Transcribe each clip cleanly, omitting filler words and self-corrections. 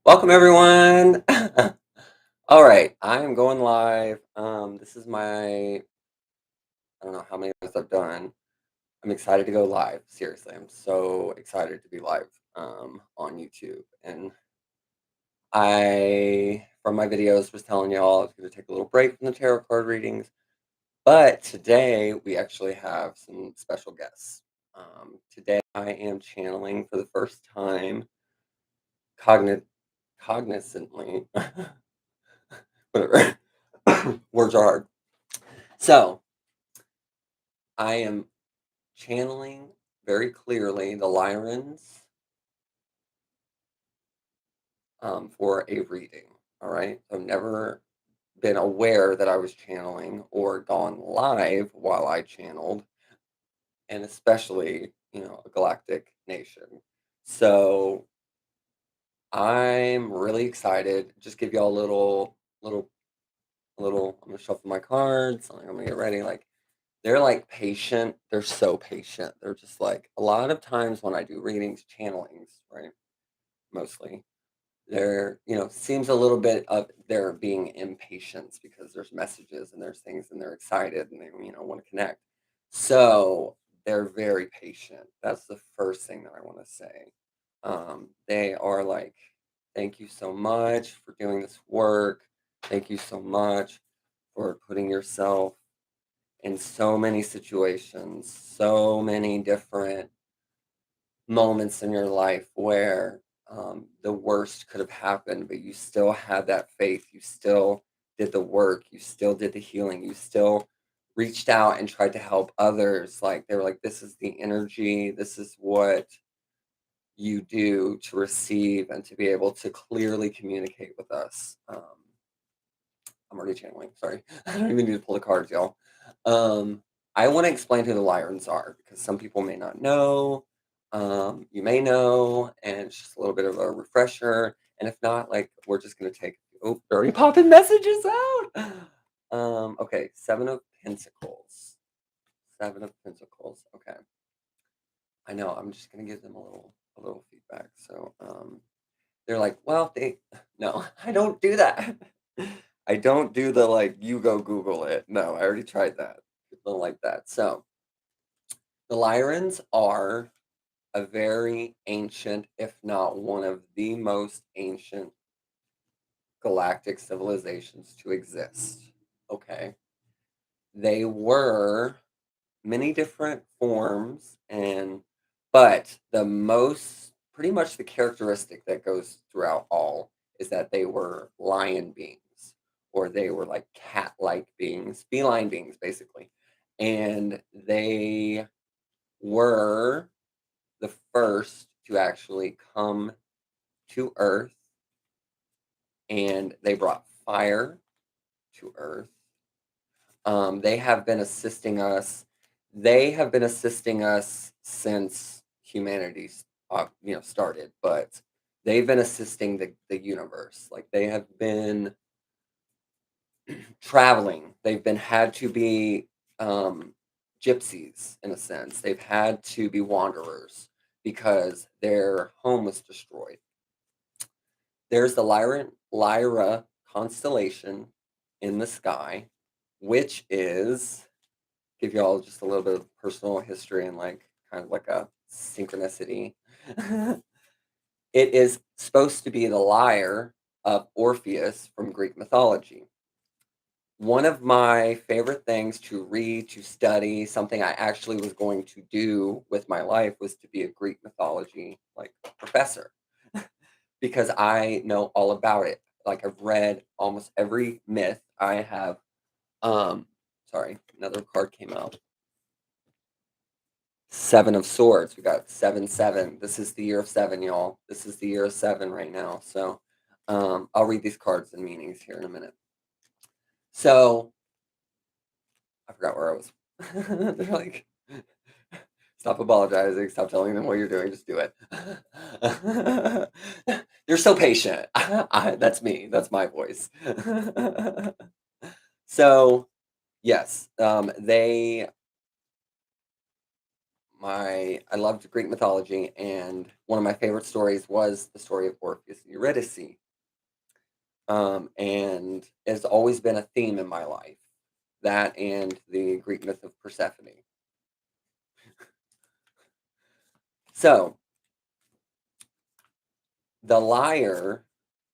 Welcome everyone. All right, I am going live. This is I don't know how many of this I've done. I'm excited to go live. Seriously, I'm so excited to be live on YouTube. And I, from my videos, was telling y'all I was going to take a little break from the tarot card readings. But today we actually have some special guests. Today I am channeling for the first time cognit cognizantly. Whatever. Words are hard. So I am channeling very clearly the Lyrans for a reading. All right. I've never been aware that I was channeling or gone live while I channeled, and especially, a galactic nation. So I'm really excited. Just give y'all a little, I'm gonna shuffle my cards. I'm gonna get ready. Like, they're, like, patient. They're so patient. They're just, like a lot of times when I do readings, channelings, right, mostly, seems a little bit of there being impatience because there's messages and there's things and they're excited and they, wanna connect. So, they're very patient. That's the first thing that I wanna say. They are like, "Thank you so much for doing this work. Thank you so much for putting yourself in so many situations, so many different moments in your life where the worst could have happened, but you still had that faith. You still did the work. You still did the healing. You still reached out and tried to help others. Like, they were like, this is the energy. This is what you do to receive and to be able to clearly communicate with us. I'm already channeling. Sorry. I don't even need to pull the cards, y'all. Um, I want to explain who the Lyrans are because some people may not know. You may know, and it's just a little bit of a refresher. And if not, like, we're just going to take, oh, already popping messages out. Okay. Seven of Pentacles. Seven of Pentacles. Okay. I know. I'm just going to give them a little feedback. So, they're like, "Well, they" no, I don't do that. I don't do the, like, "You go Google it." No, I already tried that. People don't like that. So, the Lyrans are a very ancient, if not one of the most ancient galactic civilizations to exist, okay? They were many different forms but the most pretty much the characteristic that goes throughout all is that they were lion beings or they were like cat-like beings, feline beings basically. And they were the first to actually come to Earth, and they brought fire to Earth. They have been assisting us. They have been assisting us since humanity's, started, but they've been assisting the universe. Like, they have been traveling. They've been had to be um, gypsies in a sense. They've had to be wanderers because their home was destroyed. There's the Lyra constellation in the sky, which is give you all just a little bit of personal history and like kind of like a synchronicity. It is supposed to be the lyre of Orpheus from Greek mythology. One of my favorite things to read, to study, something I actually was going to do with my life was to be a Greek mythology like professor because I know all about it. Like, I've read almost every myth. I have sorry, another card came out. Seven of Swords. We got 7 7. This is the year of 7, y'all. This is the year of 7 right now. So I'll read these cards and meanings here in a minute. So I forgot where I was. They're like, stop apologizing. Stop telling them what you're doing. Just do it. You're so patient. That's me. That's my voice. So, yes, they I loved Greek mythology, and one of my favorite stories was the story of Orpheus and Eurydice. And it's always been a theme in my life. That and the Greek myth of Persephone. So the lyre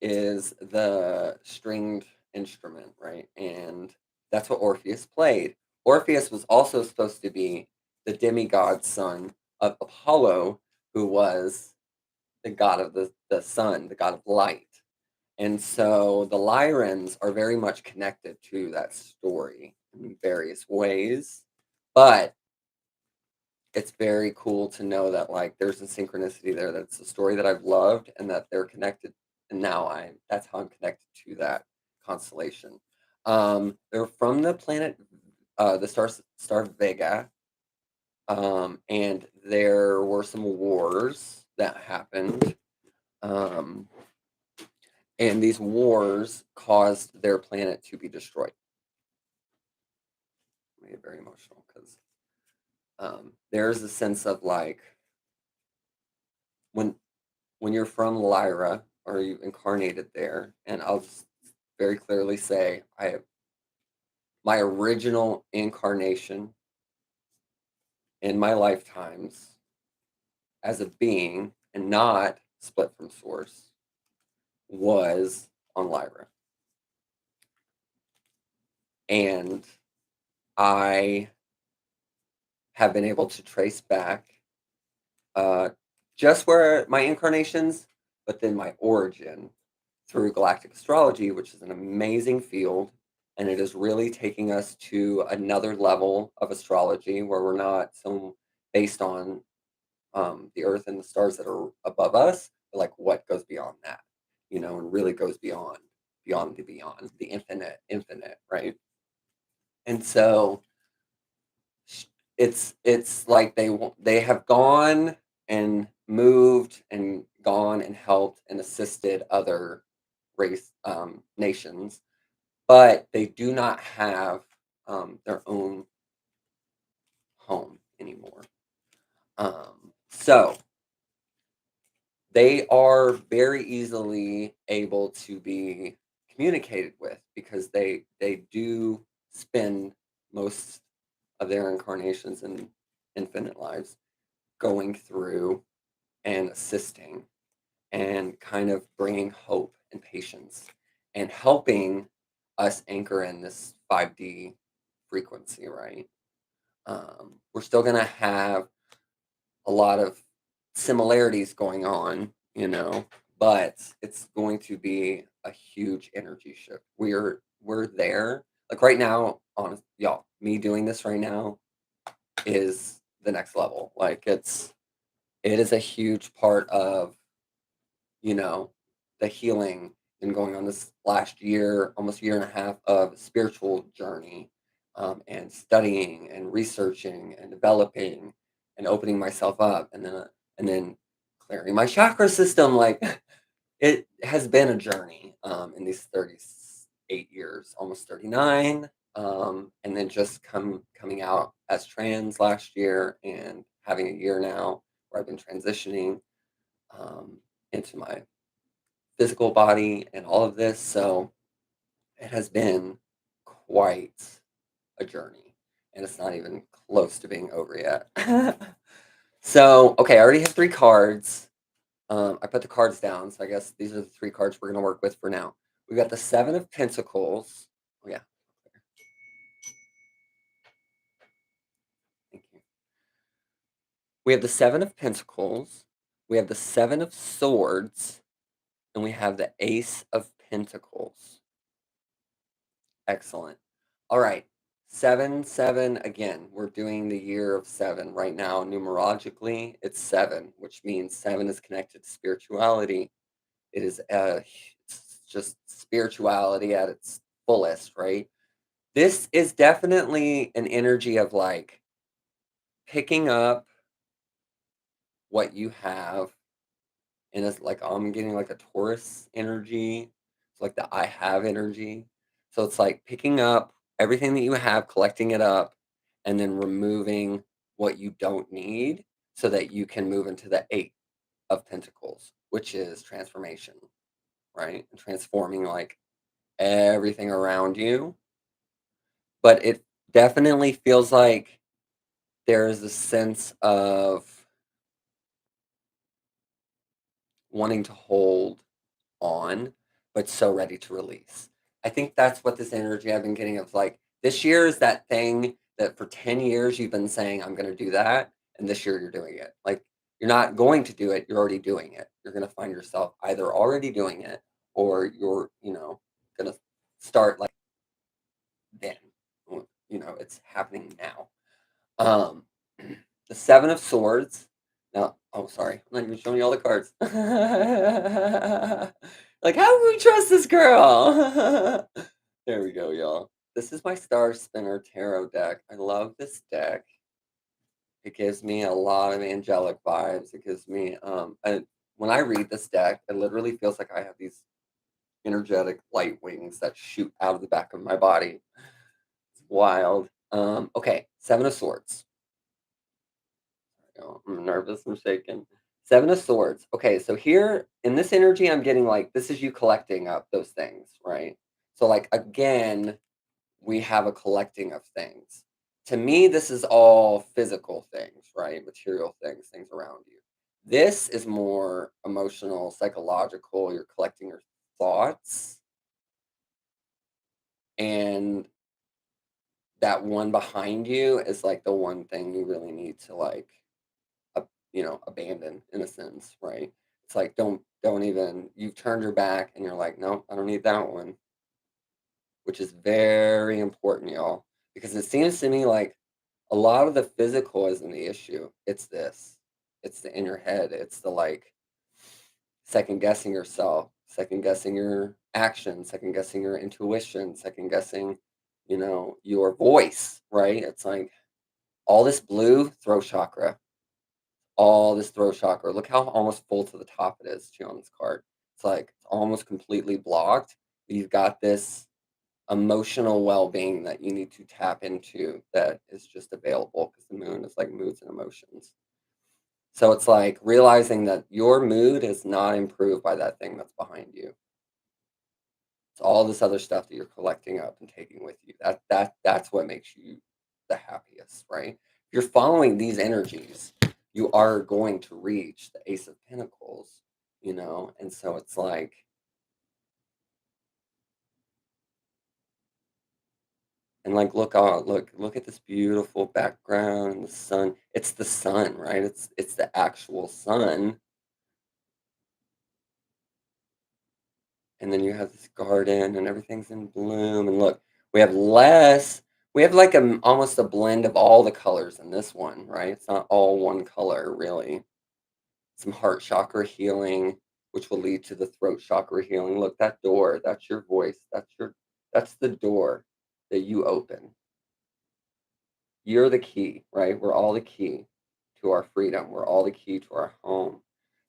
is the stringed instrument, right? And that's what Orpheus played. Orpheus was also supposed to be the demigod son of Apollo, who was the god of the sun, the god of light. And so the Lyrans are very much connected to that story in various ways. But it's very cool to know that like there's a synchronicity there. That's a story that I've loved and that they're connected. And now that's how I'm connected to that constellation. They're from the planet the star Vega. And there were some wars that happened. Um, and these wars caused their planet to be destroyed. Made it very emotional because there's a sense of like when you're from Lyra or you incarnated there, and I'll just very clearly say I have my original incarnation in my lifetimes as a being and not split from source was on Lyra. And I have been able to trace back uh, just where my incarnations, but then my origin through galactic astrology, which is an amazing field. And it is really taking us to another level of astrology where we're not so based on the earth and the stars that are above us, but like what goes beyond that, and really goes beyond the infinite, right? And so it's like they have gone and moved and gone and helped and assisted other race nations, but they do not have their own home anymore. So they are very easily able to be communicated with because they do spend most of their incarnations and infinite lives going through and assisting and kind of bringing hope and patience and helping us anchor in this 5D frequency, right? We're still going to have a lot of similarities going on, but it's going to be a huge energy shift. We're there. Like right now, honest, y'all, me doing this right now is the next level. Like it is a huge part of you know, the healing and going on this last year, almost year and a half of spiritual journey, and studying and researching and developing and opening myself up and then clearing my chakra system. Like it has been a journey in these 38 years, almost 39. And then just coming out as trans last year and having a year now where I've been transitioning into my physical body and all of this. So it has been quite a journey, and it's not even close to being over yet. So, okay, I already have three cards. I put the cards down, so I guess these are the three cards we're going to work with for now. We got the Seven of Pentacles. Oh, yeah. Thank you. We have the Seven of Pentacles. We have the Seven of Swords. And we have the Ace of Pentacles. Excellent. All right. 7, 7 again. We're doing the year of 7 right now. Numerologically, it's 7, which means 7 is connected to spirituality. It is it's just spirituality at its fullest, right? This is definitely an energy of like picking up what you have, and it's like I'm getting like a Taurus energy. It's like the I have energy. So it's like picking up everything that you have, collecting it up, and then removing what you don't need so that you can move into the Eight of Pentacles, which is transformation, right? And transforming like everything around you. But it definitely feels like there is a sense of wanting to hold on, but so ready to release. I think that's what this energy I've been getting of like this year is that thing that for 10 years you've been saying, I'm going to do that. And this year you're doing it. Like you're not going to do it, you're already doing it. You're going to find yourself either already doing it or you're, going to start like then. It's happening now. Um, the Seven of Swords. No, oh, sorry. I'm not even showing you all the cards. Like, how do we trust this girl? There we go, y'all. This is my Star Spinner Tarot deck. I love this deck. It gives me a lot of angelic vibes. It gives me, when I read this deck, it literally feels like I have these energetic light wings that shoot out of the back of my body. It's wild. Okay, Seven of Swords. I'm nervous, I'm shaking. Seven of Swords. Okay, so here in this energy, I'm getting like this is you collecting up those things, right? So, like, again, we have a collecting of things. To me, this is all physical things, right? Material things, things around you. This is more emotional, psychological. You're collecting your thoughts. And that one behind you is like the one thing you really need to like abandon in a sense, right? It's like don't even you've turned your back and you're like, no, I don't need that one, which is very important, y'all, because it seems to me like a lot of the physical isn't the issue. It's this. It's the in your head. It's the like second guessing yourself, second guessing your actions, second guessing your intuition, second guessing, your voice, right? It's like all this blue, throat chakra, all this throat chakra. Look how almost full to the top it is too on this card. It's like it's almost completely blocked. You've got this emotional well-being that you need to tap into that is just available because the moon is like moods and emotions. So it's like realizing that your mood is not improved by that thing that's behind you. It's all this other stuff that you're collecting up and taking with you. That's what makes you the happiest, right? If you're following these energies, you are going to reach the Ace of Pentacles, And so it's like, and like look at this beautiful background and the sun. It's the sun, right? It's the actual sun. And then you have this garden and everything's in bloom. And look, we have less, we have like almost a blend of all the colors in this one, right? It's not all one color, really. Some heart chakra healing, which will lead to the throat chakra healing. Look, that door, that's your voice. That's the door that you open. You're the key, right? We're all the key to our freedom. We're all the key to our home.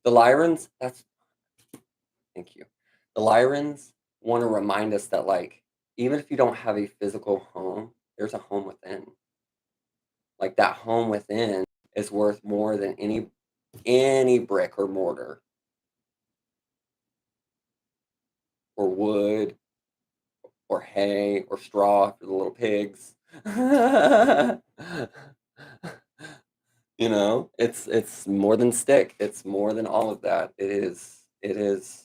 The Lyrans, thank you. The Lyrans want to remind us that, like, even if you don't have a physical home, there's a home within. Like that home within is worth more than any brick or mortar or wood or hay or straw for the little pigs. It's more than stick. It's more than all of that. It is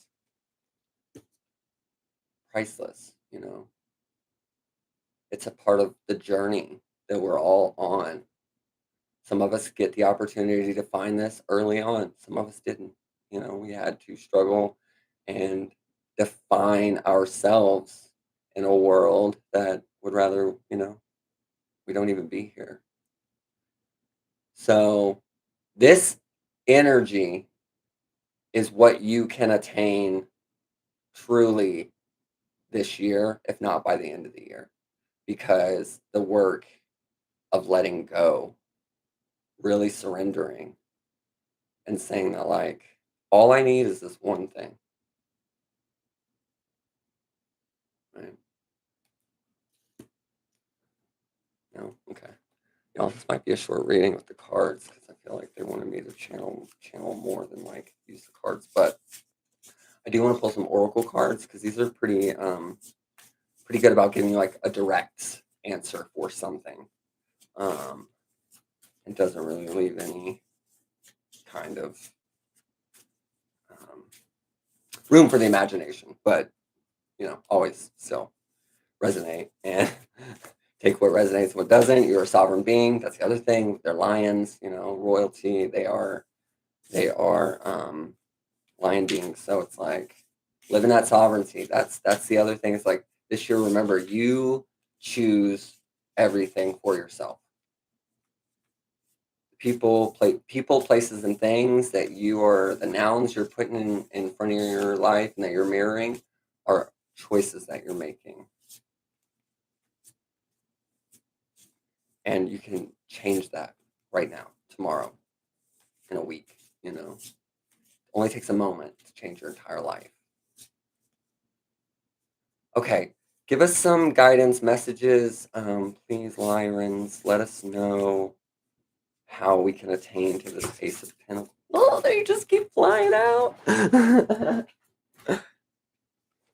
priceless. It's a part of the journey that we're all on. Some of us get the opportunity to find this early on. Some of us didn't. We had to struggle and define ourselves in a world that would rather, we don't even be here. So this energy is what you can attain truly this year, if not by the end of the year, because the work of letting go, really surrendering, and saying that, like, all I need is this one thing, right? No? Okay. This might be a short reading with the cards because I feel like they wanted me to channel more than like use the cards. But I do want to pull some oracle cards because these are pretty good about giving you like a direct answer for something. It doesn't really leave any kind of um, room for the imagination, but always still resonate and take what resonates and what doesn't. You're a sovereign being. That's the other thing. They're lions, royalty. They are lion beings. So it's like living that sovereignty. That's the other thing. It's like this year, remember, you choose everything for yourself. People, places, and things that you are the nouns you're putting in front of your life and that you're mirroring are choices that you're making. And you can change that right now, tomorrow, in a week, It only takes a moment to change your entire life. Okay, give us some guidance messages, please, Lyrans. Let us know how we can attain to this Ace of Pentacles. Oh, they just keep flying out.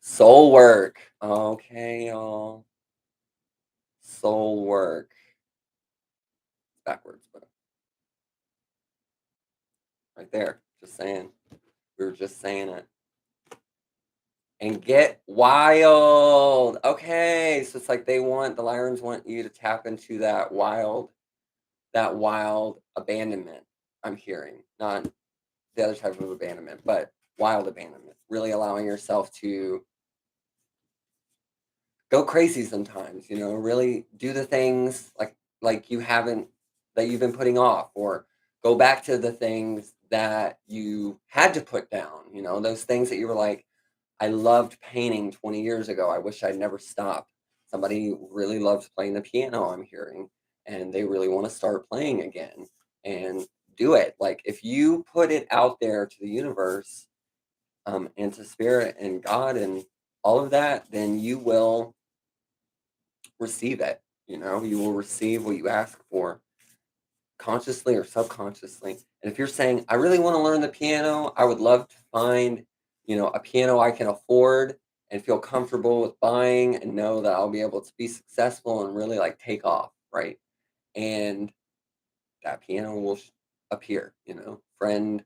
Soul work. Okay, y'all. Soul work. It's backwards, but right there. Just saying. We were just saying it. And get wild. Okay, so it's like the Lyrans want you to tap into that wild abandonment. I'm hearing, not the other type of abandonment, but wild abandonment. Really allowing yourself to go crazy sometimes. Really do the things like you've been putting off, or go back to the things that you had to put down. Those things that you were like, I loved painting 20 years ago. I wish I'd never stopped. Somebody really loves playing the piano, I'm hearing, and they really want to start playing again and do it. Like if you put it out there to the universe, and to spirit and God and all of that, then you will receive it. You will receive what you ask for, consciously or subconsciously. And if you're saying, I really want to learn the piano, I would love to find, a piano I can afford and feel comfortable with buying and know that I'll be able to be successful and really like take off, right? And that piano will appear, friend,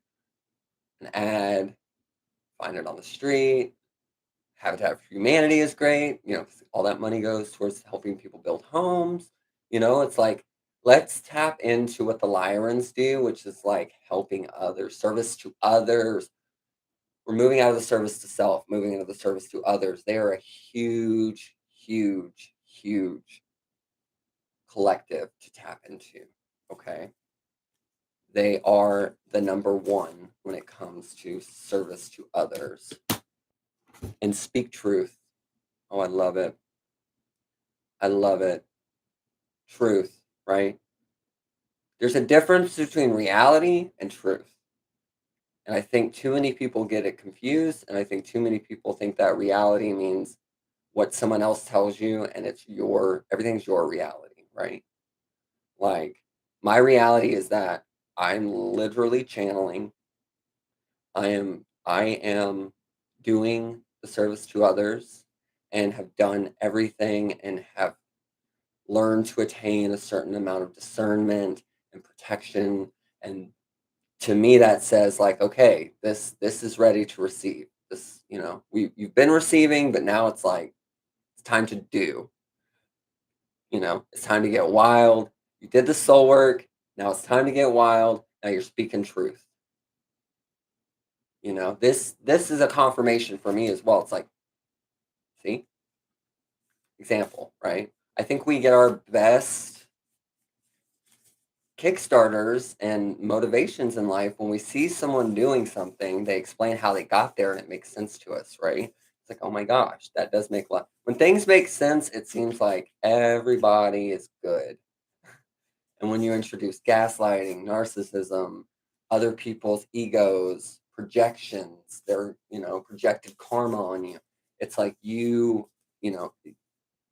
an ad, find it on the street. Habitat for Humanity is great. 'Cause all that money goes towards helping people build homes. It's like, let's tap into what the Lyrans do, which is like helping others, service to others. We're moving out of the service to self, moving into the service to others. They are a huge, huge, huge collective to tap into. Okay. They are the number one when it comes to service to others and speak truth. Oh, I love it. I love it. Truth, right? There's a difference between reality and truth. And I think too many people get it confused. And I think too many people think that reality means what someone else tells you and everything's your reality, right? Like my reality is that I'm literally channeling. I am doing the service to others and have done everything and have learn to attain a certain amount of discernment and protection. And to me that says like, okay, this is ready to receive this. You've been receiving, but now it's like it's time to do. It's time to get wild. You did the soul work. Now it's time to get wild. Now you're speaking truth. This is a confirmation for me as well. It's like, see, example, right? I think we get our best kickstarters and motivations in life when we see someone doing something. They explain how they got there and it makes sense to us, right? It's like, oh my gosh, that does make a lot. When things make sense, it seems like everybody is good. And when you introduce gaslighting, narcissism, other people's egos, projections, their projected karma on you, it's like you know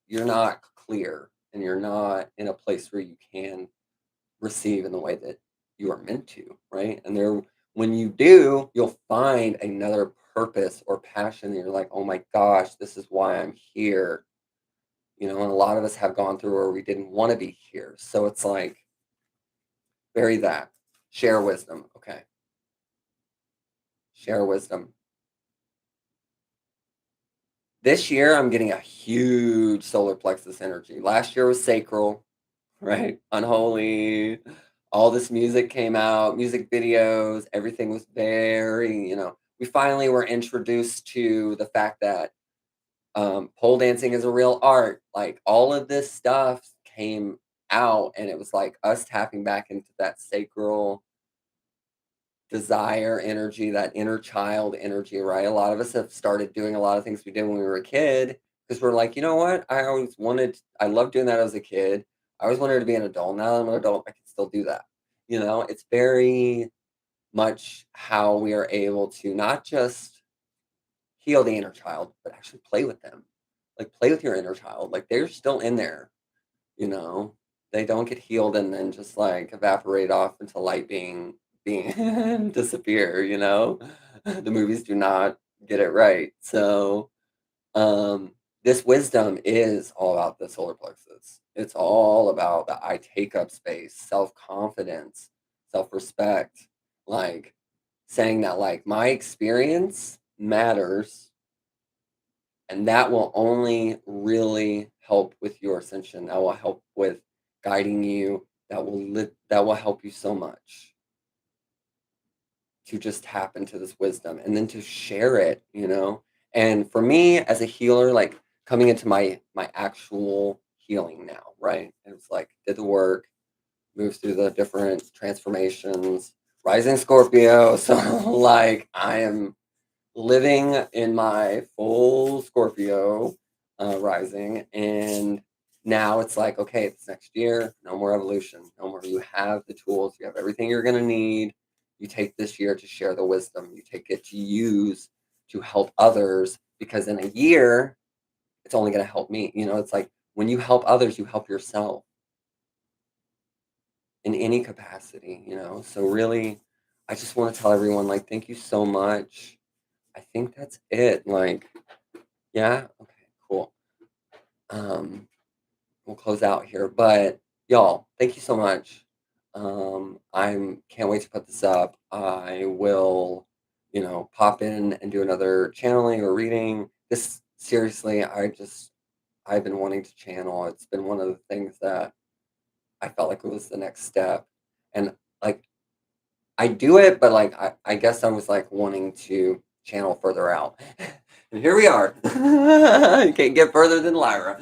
you're not clear and you're not in a place where you can receive in the way that you are meant to, right? And there, when you do, you'll find another purpose or passion that you're like, oh my gosh, this is why I'm here. And a lot of us have gone through where we didn't want to be here. So it's like, bury that. Share wisdom. Okay. Share wisdom. This year, I'm getting a huge solar plexus energy. Last year was sacral, right? Unholy. All this music came out, music videos, everything was very, we finally were introduced to the fact that pole dancing is a real art. Like all of this stuff came out, and it was like us tapping back into that sacral desire energy, that inner child energy, right? A lot of us have started doing a lot of things we did when we were a kid because we're like, you know what? I loved doing that as a kid. I always wanted to be an adult. Now that I'm an adult, I can still do that. It's very much how we are able to not just heal the inner child, but actually play with them. Like play with your inner child. Like they're still in there, you know? They don't get healed and then just like evaporate off into light being disappear. The movies do not get it right. So, um this wisdom is all about the solar plexus. It's all about the I take up space, self-confidence, self-respect, like saying that like my experience matters, and that will only really help with your ascension. That will help with guiding you. That will help you so much to just tap into this wisdom and then to share it. And for me as a healer, like coming into my actual healing now, right? And it's like did the work, moved through the different transformations, rising Scorpio. So like I am living in my full Scorpio rising. And now it's like, okay, it's next year, no more evolution, no more. You have the tools, you have everything you're going to need. You take this year to share the wisdom, you take it to use to help others, because in a year, it's only going to help me. It's like when you help others, you help yourself in any capacity. So really, I just want to tell everyone, like, thank you so much. I think that's it. Like, yeah? Okay, cool. Um, we'll close out here. But y'all, thank you so much. I'm can't wait to put this up. I will, pop in and do another channeling or reading. This seriously, I've been wanting to channel. It's been one of the things that I felt like it was the next step. And like I do it, but like I guess I was like wanting to channel further out. And here we are. You can't get further than Lyra.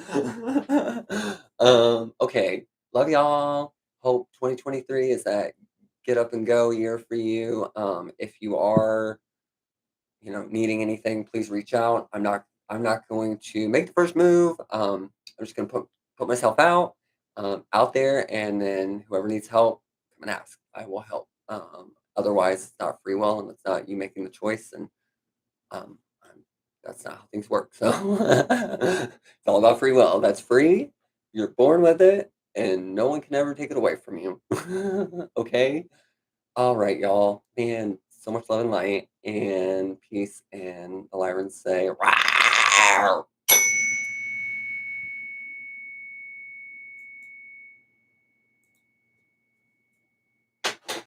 Okay. Love y'all. Hope 2023 is that get up and go year for you. If you are, needing anything, please reach out. I'm not going to make the first move. I'm just gonna put myself out there, and then whoever needs help, come and ask. I will help. Otherwise, it's not free will, and it's not you making the choice, and I'm, that's not how things work. So it's all about free will. That's free. You're born with it, and no one can ever take it away from you. Okay. All right, y'all. Man, so much love and light and peace. And the Lyrans say, "Rawr!"